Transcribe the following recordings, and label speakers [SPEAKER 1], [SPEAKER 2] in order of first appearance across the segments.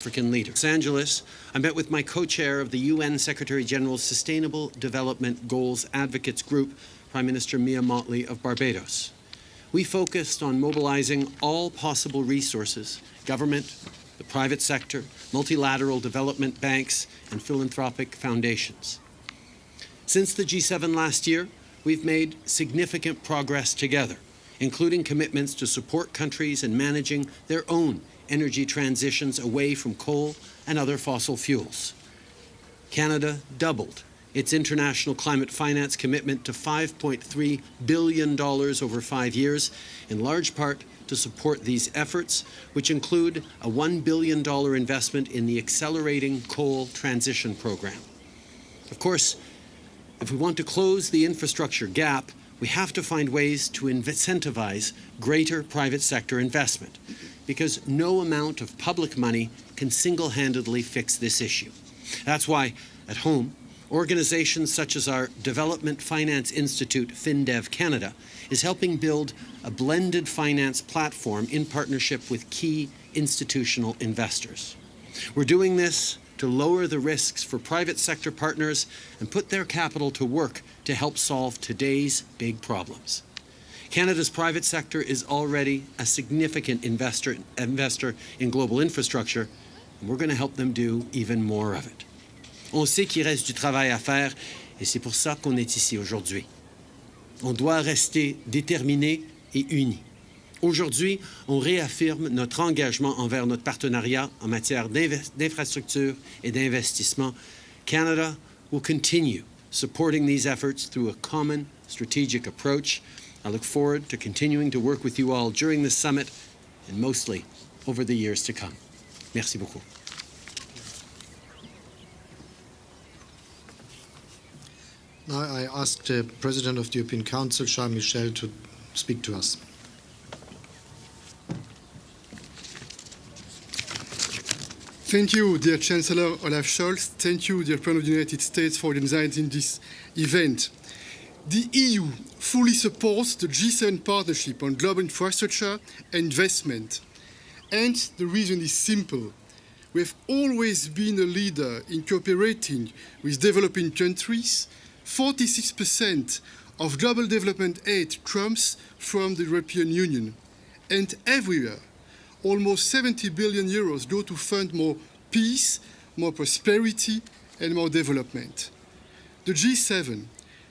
[SPEAKER 1] African leader. Los Angeles, I met with my co-chair of the UN Secretary General's Sustainable Development Goals Advocates Group, Prime Minister Mia Mottley of Barbados. We focused on mobilizing all possible resources, government, the private sector, multilateral development banks, and philanthropic foundations. Since the G7 last year, we've made significant progress together, including commitments to support countries in managing their own energy transitions away from coal and other fossil fuels. Canada doubled its international climate finance commitment to $5.3 billion over 5 years, in large part to support these efforts, which include a $1 billion investment in the Accelerating Coal Transition Program. Of course, if we want to close the infrastructure gap, we have to find ways to incentivize greater private sector investment, because no amount of public money can single-handedly fix this issue. That's why, at home, organizations such as our Development Finance Institute, FinDev Canada, is helping build a blended finance platform in partnership with key institutional investors. We're doing this to lower the risks for private sector partners and put their capital to work to help solve today's big problems. Canada's private sector is already a significant investor in global infrastructure, and we're going to help them do even more of it. On sait qu'il reste du travail à faire, et c'est pour ça qu'on est ici aujourd'hui. On doit rester déterminés et unis. Aujourd'hui, on réaffirme notre engagement envers notre partenariat en matière d'infrastructure et d'investissement. Canada will continue supporting these efforts through a common strategic approach. I look forward to continuing to work with you all during this summit and mostly over the years to come. Merci beaucoup.
[SPEAKER 2] Now I ask the President of the European Council, Charles Michel, to speak to us.
[SPEAKER 3] Thank you, dear Chancellor Olaf Scholz. Thank you, dear President of the United States, for organizing this event. The EU fully supports the G7 partnership on global infrastructure and investment. And the reason is simple. We have always been a leader in cooperating with developing countries. 46% of global development aid comes from the European Union. And everywhere, almost 70 billion euros go to fund more peace, more prosperity, and more development. The G7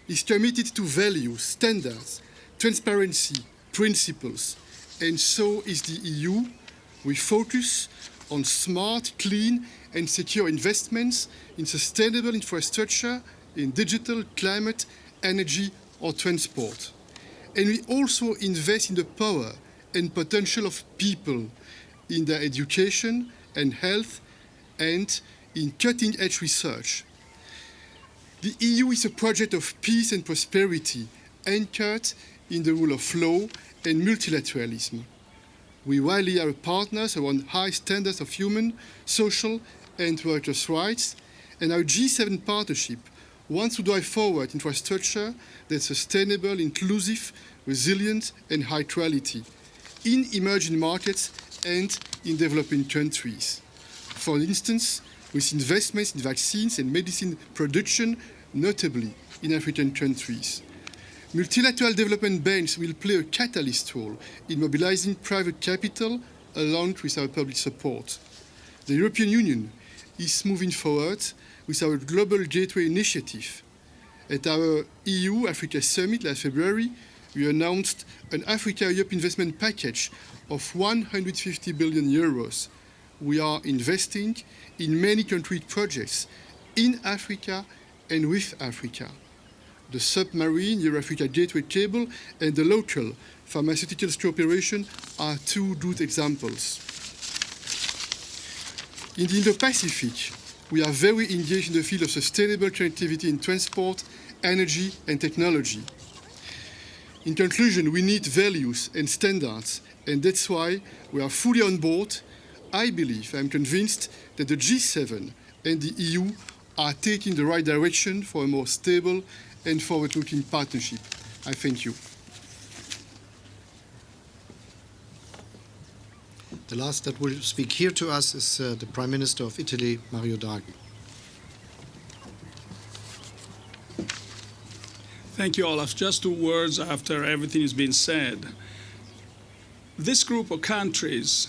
[SPEAKER 3] is committed to values, standards, transparency, principles, and so is the EU. We focus on smart, clean, and secure investments in sustainable infrastructure, in digital, climate, energy, or transport. And we also invest in the power and potential of people, in their education and health, and in cutting-edge research. The EU is a project of peace and prosperity, anchored in the rule of law and multilateralism. We rally our partners around high standards of human, social, and workers' rights, and our G7 partnership wants to drive forward infrastructure that's sustainable, inclusive, resilient, and high quality in emerging markets and in developing countries. For instance, with investments in vaccines and medicine production, notably in African countries. Multilateral development banks will play a catalyst role in mobilizing private capital along with our public support. The European Union is moving forward with our Global Gateway initiative. At our EU-Africa Summit last February, we announced an Africa-Europe investment package of 150 billion euros. We are investing in many concrete projects in Africa and with Africa. The submarine Euro-Africa Gateway cable and the local pharmaceuticals cooperation are two good examples. In the Indo-Pacific, we are very engaged in the field of sustainable connectivity in transport, energy, and technology. In conclusion, we need values and standards, and that's why we are fully on board. I believe, I'm convinced, that the G7 and the EU are taking the right direction for a more stable and forward-looking partnership. I thank you.
[SPEAKER 2] The last that will speak here to us is the Prime Minister of Italy, Mario Draghi.
[SPEAKER 4] Thank you, Olaf. Just 2 words after everything has been said. This group of countries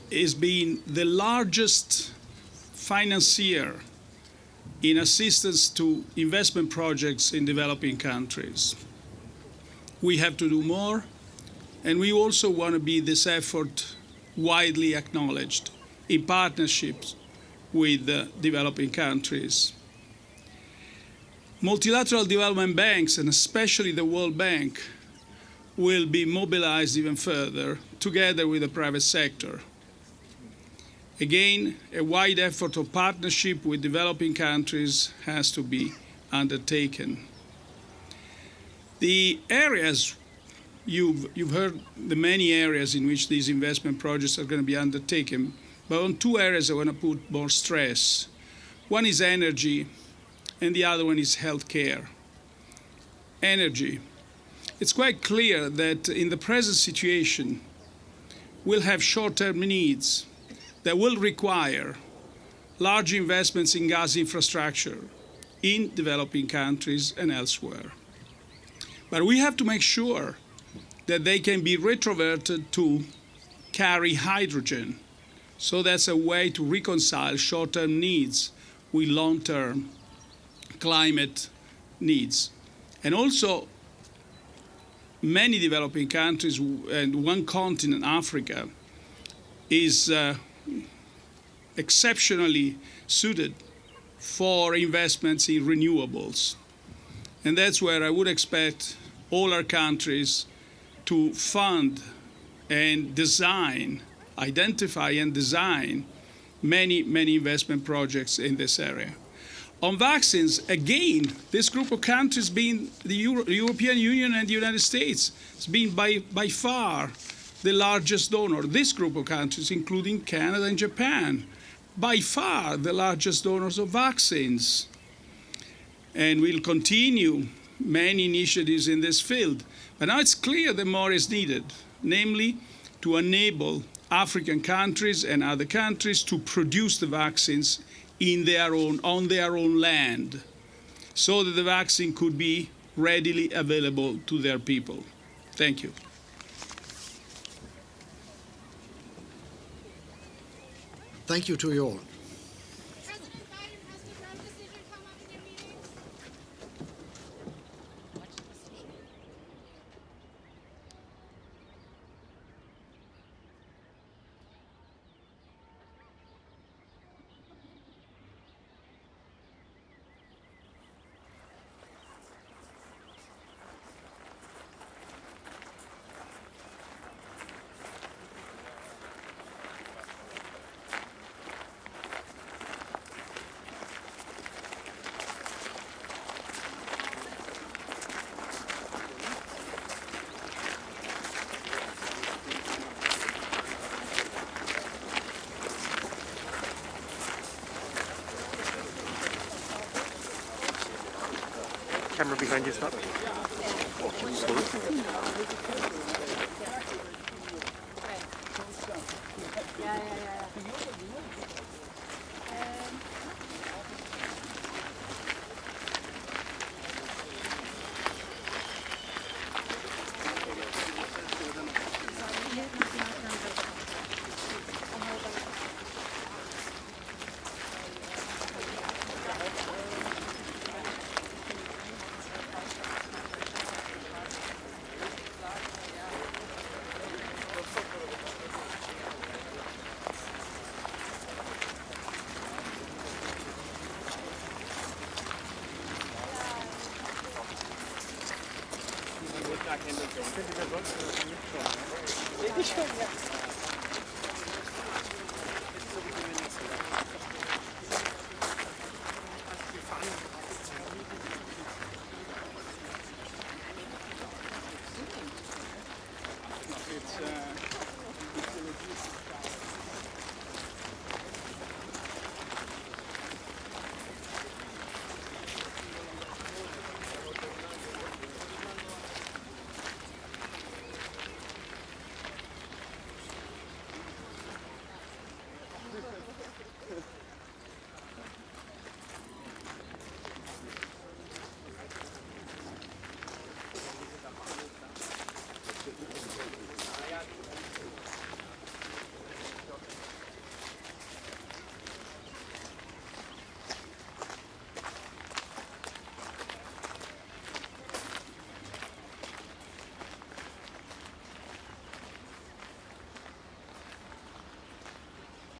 [SPEAKER 4] is being the largest financier in assistance to investment projects in developing countries. We have to do more, and we also want to be this effort widely acknowledged in partnerships with developing countries. Multilateral development banks, and especially the World Bank, will be mobilized even further together with the private sector. Again, a wide effort of partnership with developing countries has to be undertaken. The areas, you've heard the many areas in which these investment projects are going to be undertaken, but on 2 areas I want to put more stress. One is energy, and the other one is healthcare. Energy. It's quite clear that in the present situation, we'll have short-term needs that will require large investments in gas infrastructure in developing countries and elsewhere. But we have to make sure that they can be retroverted to carry hydrogen. So that's a way to reconcile short-term needs with long-term climate needs. And also, many developing countries and one continent, Africa, is exceptionally suited for investments in renewables. And that's where I would expect all our countries to fund and design, identify and design many investment projects in this area. On vaccines, again, this group of countries being the European Union and the United States has been by far the largest donor. This group of countries, including Canada and Japan, by far the largest donors of vaccines. And we'll continue many initiatives in this field. But now it's clear that more is needed, namely to enable African countries and other countries to produce the vaccines on their own land, so that the vaccine could be readily available to their people. Thank you.
[SPEAKER 2] Thank you to you all.
[SPEAKER 5] President Biden, has the Rome decision come up in your meetings?
[SPEAKER 6] Camera behind you, stop.
[SPEAKER 5] Ich schon, ja.